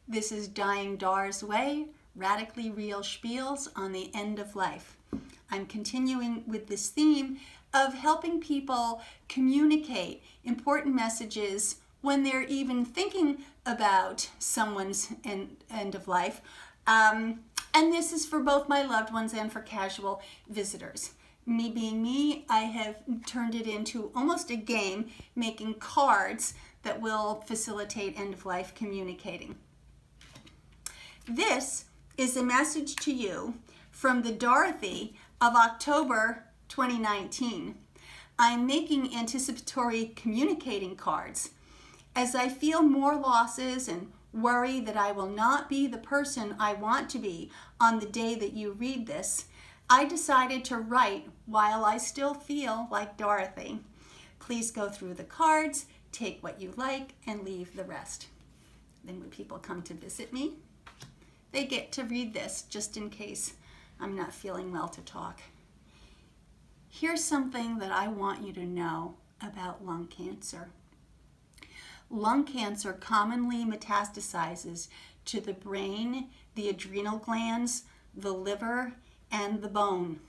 This is Dying Dar's Way, Radically Real Spiels on the End of Life. I'm continuing with this theme of helping people communicate important messages when they're even thinking about someone's end of life. And this is for both my loved ones and for casual visitors. Me being me, I have turned it into almost a game, making cards that will facilitate end-of-life communicating. This is a message to you from the Dorothy of October 2019. I'm making anticipatory communicating cards. As I feel more losses and worry that I will not be the person I want to be on the day that you read this, I decided to write while I still feel like Dorothy. Please go through the cards, take what you like, and leave the rest. Then when people come to visit me, they get to read this just in case I'm not feeling well to talk. Here's something that I want you to know about lung cancer. Lung cancer commonly metastasizes to the brain, the adrenal glands, the liver, and the bone.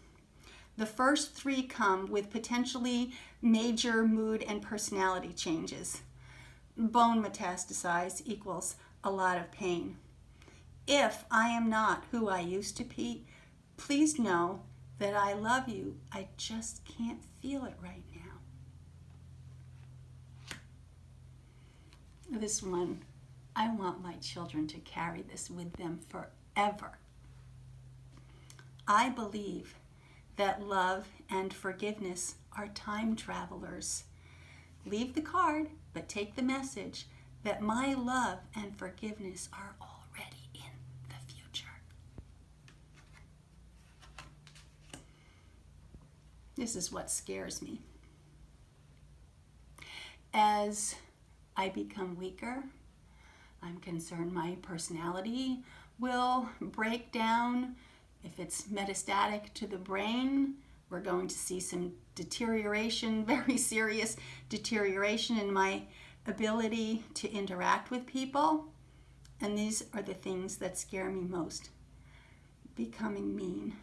The first three come with potentially major mood and personality changes. Bone metastasize equals a lot of pain. If I am not who I used to be, please know that I love you. I just can't feel it right now. This one, I want my children to carry this with them forever. I believe that love and forgiveness are time travelers. Leave the card, but take the message that my love and forgiveness are already in the future. This is what scares me. As I become weaker, I'm concerned my personality will break down. If it's metastatic to the brain, we're going to see some deterioration, very serious deterioration in my ability to interact with people. And these are the things that scare me most. Becoming mean.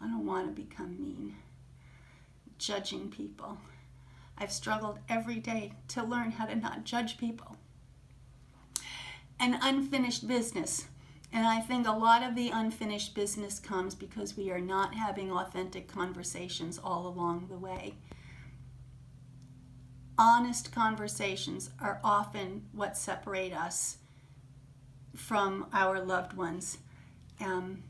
I don't want to become mean. Judging people. I've struggled every day to learn how to not judge people. And unfinished business. And I think a lot of the unfinished business comes because we are not having authentic conversations all along the way. Honest conversations are often what separate us from our loved ones. And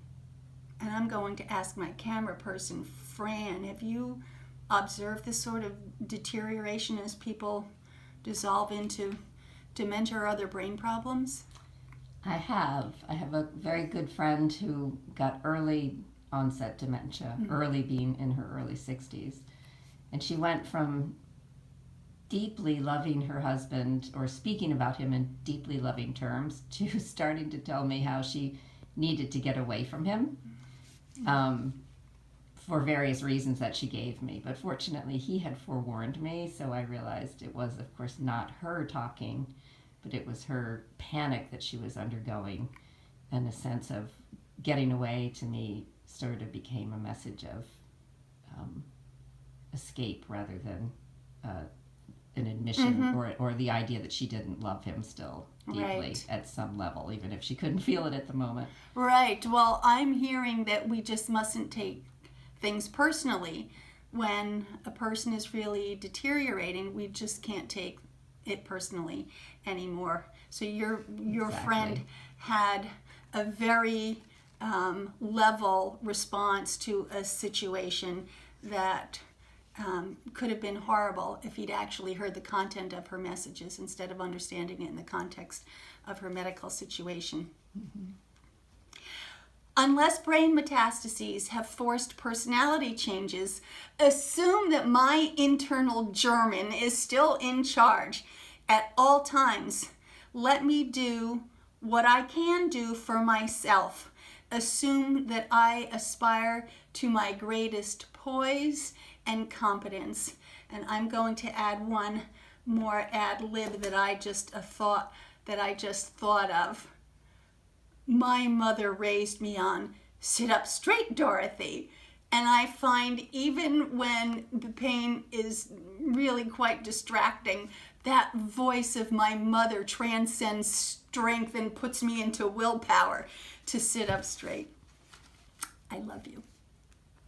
I'm going to ask my camera person, Fran, have you observed this sort of deterioration as people dissolve into dementia or other brain problems? I have a very good friend who got early onset dementia, early being in her early 60s. And she went from deeply loving her husband or speaking about him in deeply loving terms to starting to tell me how she needed to get away from him for various reasons that she gave me. But fortunately, he had forewarned me, so I realized it was, of course, not her talking, but it was her panic that she was undergoing, and a sense of getting away to me sort of became a message of escape rather than an admission or the idea that she didn't love him still deeply at some level, even if she couldn't feel it at the moment. Right. Well, I'm hearing that we just mustn't take things personally. When a person is really deteriorating, we just can't take it personally anymore. So your friend had a very level response to a situation that could have been horrible if he'd actually heard the content of her messages instead of understanding it in the context of her medical situation. Unless brain metastases have forced personality changes, assume that my internal German is still in charge at all times. Let me do what I can do for myself. Assume that I aspire to my greatest poise and competence. And I'm going to add one more ad lib that I just thought of. my mother raised me on, sit up straight, Dorothy. And I find even when the pain is really quite distracting, that voice of my mother transcends strength and puts me into willpower to sit up straight. I love you.